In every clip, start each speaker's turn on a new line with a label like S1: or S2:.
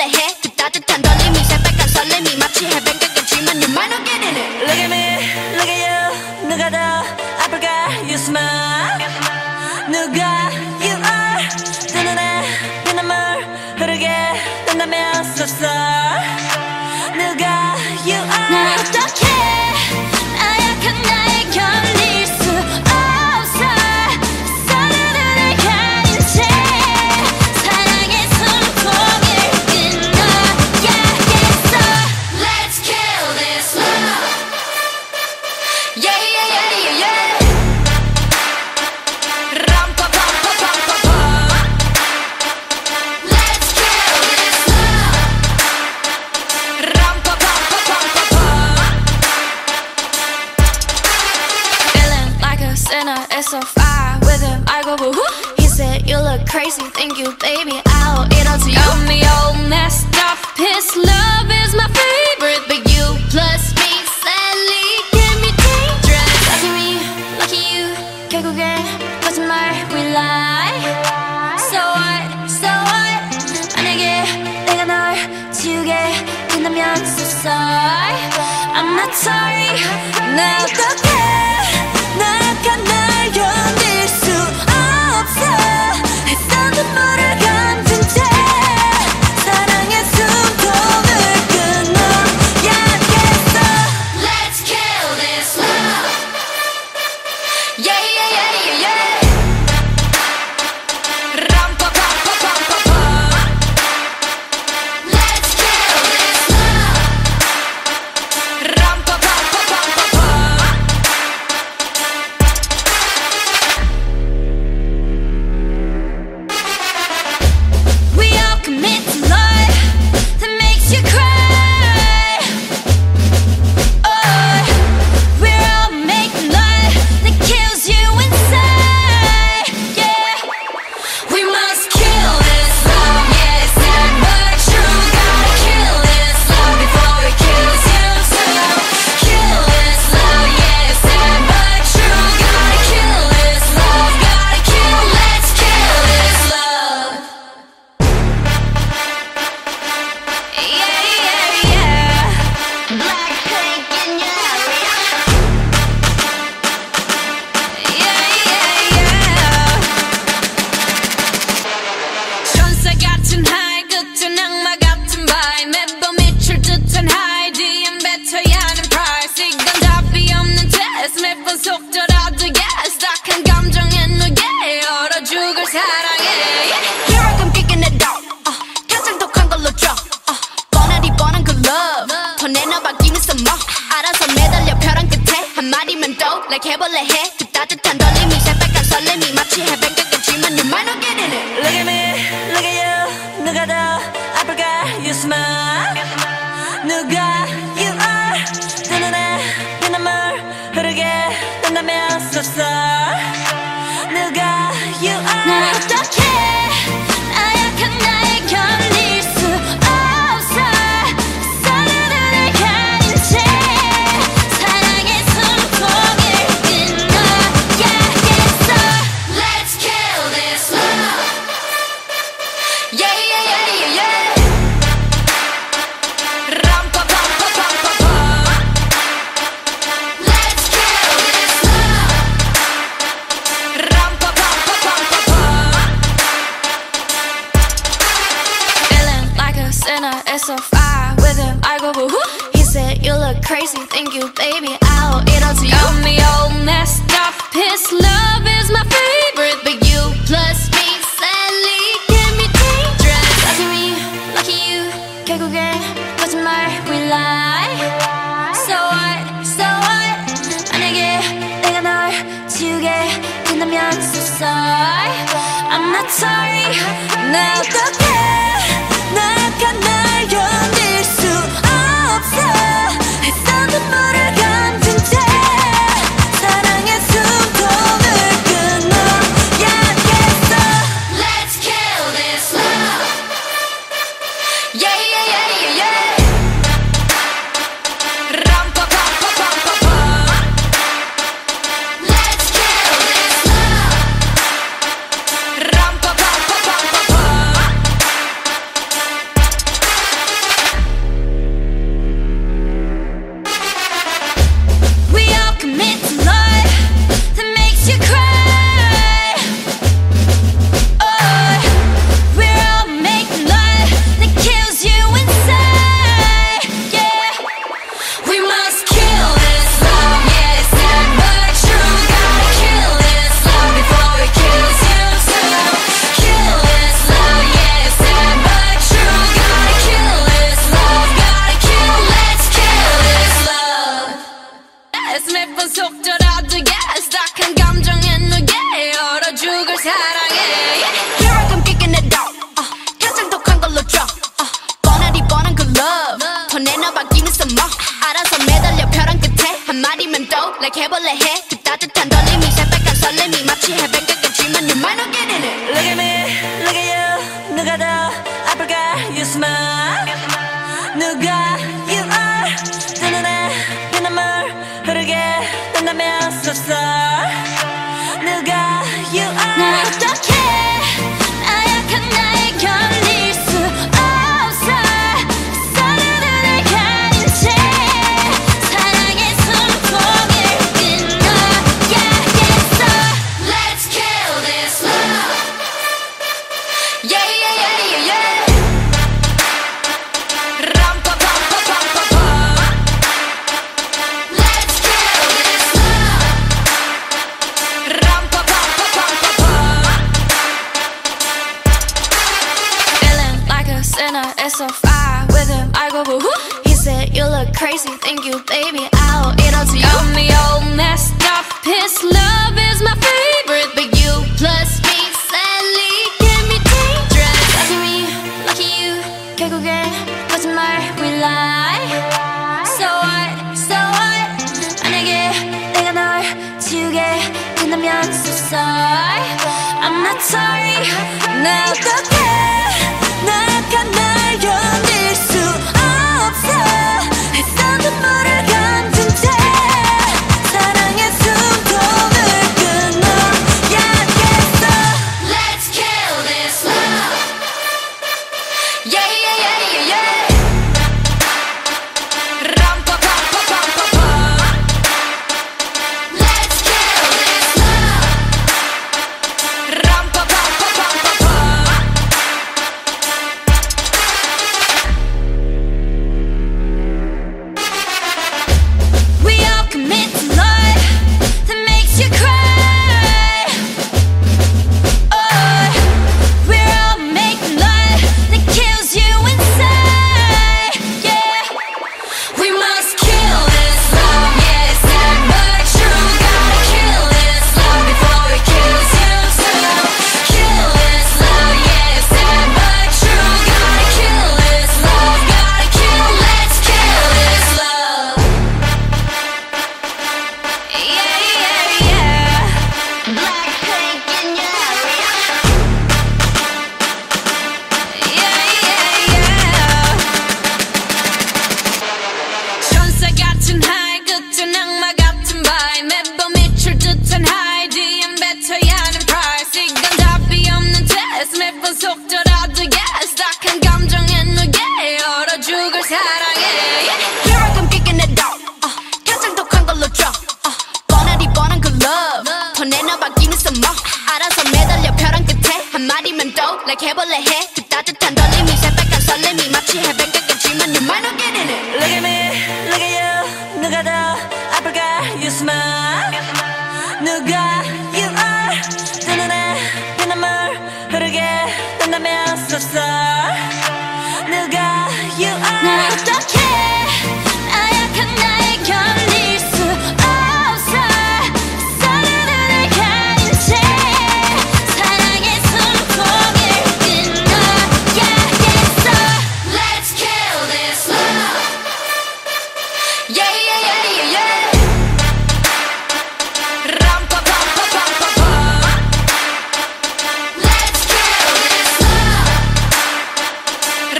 S1: 해볼래 해 그 따뜻한 떨림이 새빨간 설렘이 마치 해변가겠지만 you might not get in it.
S2: Look at me, look at you. 누가 더 아플까? You smile. 누가 you are. 내 눈에 피눈물 흐르게 된다면 so sorry. 누가 you are.
S1: 난 어떡해 나약한 나에 견딜 수 없어. 서로를 가린 채 사랑의 숨통을 끊어야겠어. Let's kill this love. Yeah, yeah, yeah, yeah, yeah. 람파파파파파파. Let's kill this love. 람파파파파파파. Feeling like a sinner, it's so far with him. I go boo hoo. He said you look crazy, thank you, baby. I'll eat all to you. Got me all messed up. His love is my favorite, but you plus me sadly can be dangerous. Lucky me, lucky you. 결국엔 거짓말 we lie. So what, so what. 만약에 내가 널 지우게 된다면 so sorry. I'm not sorry. 나 어떡해 나약한 날 견딜 수 없어. 애써 눈물을 감춘 채 사랑의 숨통을 끊어야겠어. Let's kill this love. Yeah, yeah, yeah, yeah, yeah. 람파파파파파파. Let's kill this love. 람파파파파파파. We all commit to love that makes you cry. Oh, we're all making love that kills you inside. Yeah, we must kill this love. Yeah, it's sad but true. Gotta kill this love before it kills you too. Kill this love. Yeah, it's sad but true. Gotta kill this love. Gotta kill. Let's kill this love. Yeah, yeah, yeah. Black pink in your area. Yeah, yeah, yeah. 천사 같은 하이 끝은 악마 같은 바이 매번 미칠 듯한 하이 뒤엔 뱉어야 하는 price. 이건 답이 없는 test 매번 속더라도 yes. 딱한 감정에 누게 얼어 죽을 사랑해. Here I come kicking it out. 가장 독한 걸로 drop. 뻔하디 뻔한 그 love 더 내놔봐기는 써머. 알아서 매달려 벼랑 끝에 한마디만 더 like 해볼래 해 그 따뜻한 떨림이 새빨간 설렘이 마치 해변가 같지만 you might not get in it.
S2: Look at me, look at you. 누가 더 아플까? You smile. 누가 you are. 내 눈에 피눈물 흐르게 된다면 so sorry. 누가 you are.
S1: 난 어떡해 나약한 나에 견딜 수 없어. 서로를 가린 채 사랑의 숨통을 끊어야겠어. Let's kill this love. Yeah, yeah, yeah, yeah, yeah. 람파파파파파파. Let's kill this love. 람파파파파파파. Feeling like a sinner, it's so far with him. I go boo hoo. He said you look crazy, thank you, baby. I'll eat all to you. Got me all messed up. His love is my favorite, but you plus me sadly can be dangerous. Lucky me, lucky you. 결국엔 거짓말 we lie. So what, so what. 만약에 내가 널 지우게 된다면 so sorry. I'm not sorry. 나 어떡해 나약한 날 견딜 수 없어. 애써 눈물을 감춘 채 사랑의 숨통을 끊어야겠어. Let's kill this love. Yeah, yeah, yeah, yeah, yeah. 람파파파파파파. Let's kill this love. 람파파파파파파. like 해볼래 해 그 따뜻한 떨림이 새빨간 설렘이 마치 해변가겠지만 you might not get in it.
S2: Look at me, look at you. 누가 더 아플까? You smile. 누가 you are. 두 눈에 피눈물 흐르게 된다면 so sorry. 누가 you are.
S1: 난 어떡해 나약한 나에 걸릴 수 없어 서로를 가린 채 사랑의 숨통을 끊어야겠어. Let's kill this love. Yeah, yeah, yeah, yeah, yeah. Ram-pa-pam-pa-pam-pa-pam. Let's kill this love. Ram-pa-pam-pa-pam-pa-pam. Feeling like a sinner, it's so far with him. I go boo-hoo. He said you look crazy, thank you, baby. I'll eat all to you. Got me all messed up. His love is my favorite, but you plus me sadly can be dangerous. Lucky me, lucky you. 결국엔 거짓말 we lie. So what, so what. 만약에 내가 널 지우게 된다면 so sorry. I'm not sorry. 나 어떡해 나약한 날 견딜 수 없어 했던 눈물을 감춘 채 사랑의 숨통을 끊어야겠어. Let's kill this love. Yeah, yeah, yeah, yeah, yeah. Ram-pa-pam-pa-pam-pa-pam. Let's kill this love. Ram-pa-pam-pa-pam-pa-pam. We all commit to love that makes you cry. Oh, we're all making love that kills you inside. Yeah, we must kill this love. Yeah, it's never true. Gotta kill this love before it kills you too. Kill this love. Yeah, it's never true. Gotta kill this love. Gotta kill. Let's kill this love. Yeah, yeah, yeah. Blackpink in your area. Yeah, yeah, yeah. 천사 같은 하이 끝은 악마 같은 바이 매번 미칠 듯한 하이 뒤엔 뱉어야 하는 price 이건 답이 없는 test 매번 속더라도 yes 딱한 감정에 누게 얼어 죽을 사랑해. Here I come kicking it out. 가장 독한 걸로 drop. 뻔하디 뻔한 그 love 더 내놔바뀌는 some more. 알아서 매달려 벼랑 끝에 한마디면 또 like 해볼래 해 그 따뜻한 떨림이 새빨간 설렘이 마치 해변가겠지만 you might not get in it.
S2: Look at me, look at you. 누가 더 아플까? You smile. 누가 you are. 두 눈에 피눈물 흐르게 된다면 so sorry. 누가 you
S1: 난
S2: are.
S1: 어떡해 나약한 나에 걸릴 수 없어 서로를 가린 채 사랑의 숨통을 끊어야겠어. Let's kill this love. Yeah, yeah, yeah, yeah, yeah. Ram-pa-pam-pa-pam-pa-pam. Let's kill this love.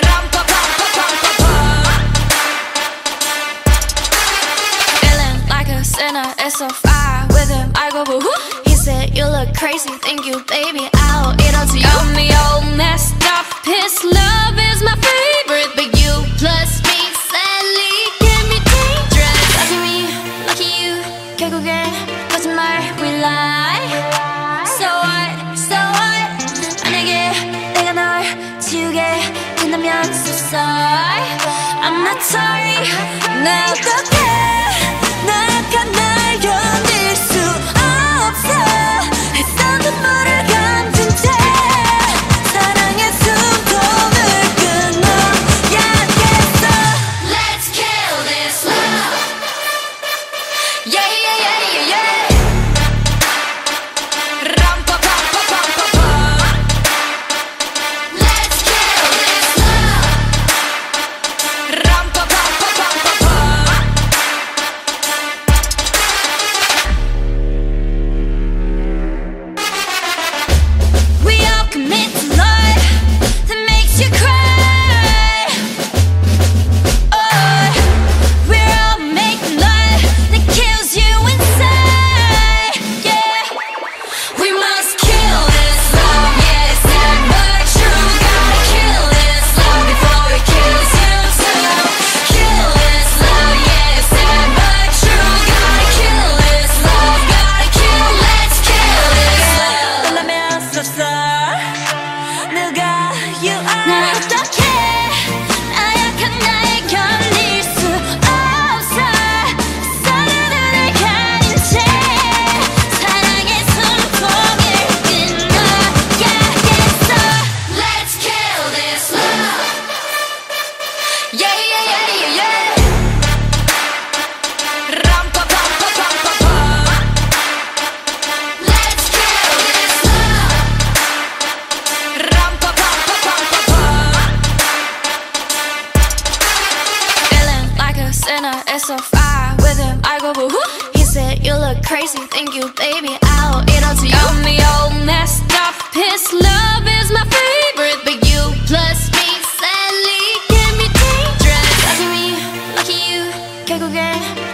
S1: Ram-pa-pam-pa-pam-pa-pam. Feeling like a sinner, it's so far with him. I go boo-hoo. He said you look crazy, thank you, baby. I'll eat all to you. Got me all messed up. His love is my favorite, but you plus me sadly can be dangerous. Lucky me, lucky you. 결국엔 거짓말 we lie. So what, so what. 만약에 내가 널 지우게 된다면 so sorry. I'm not sorry. 나 어떡해 나약한 날 견딜 수 없어 했던 눈물을 감춘 채 사랑의 숨통을 끊어야겠어. Let's kill this love. Yeah, yeah, yeah, yeah, yeah. Ram-pa-pam-pa-pam-pa-pam. Let's kill this love. Ram-pa-pam-pa-pam-pa-pam. go, but who? He said, you look crazy, thank you, baby, I'll eat all to you. Got me all messed up, his love is my favorite, but you plus me, sadly, can be dangerous. Lucky me, lucky you, 결국엔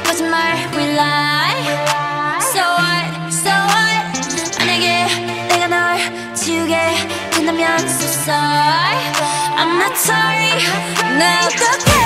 S1: 거짓말, we lie. So what, so what, 만약에 내가 널 지우게 된다면 so sorry. I'm not sorry, 나 어떡해.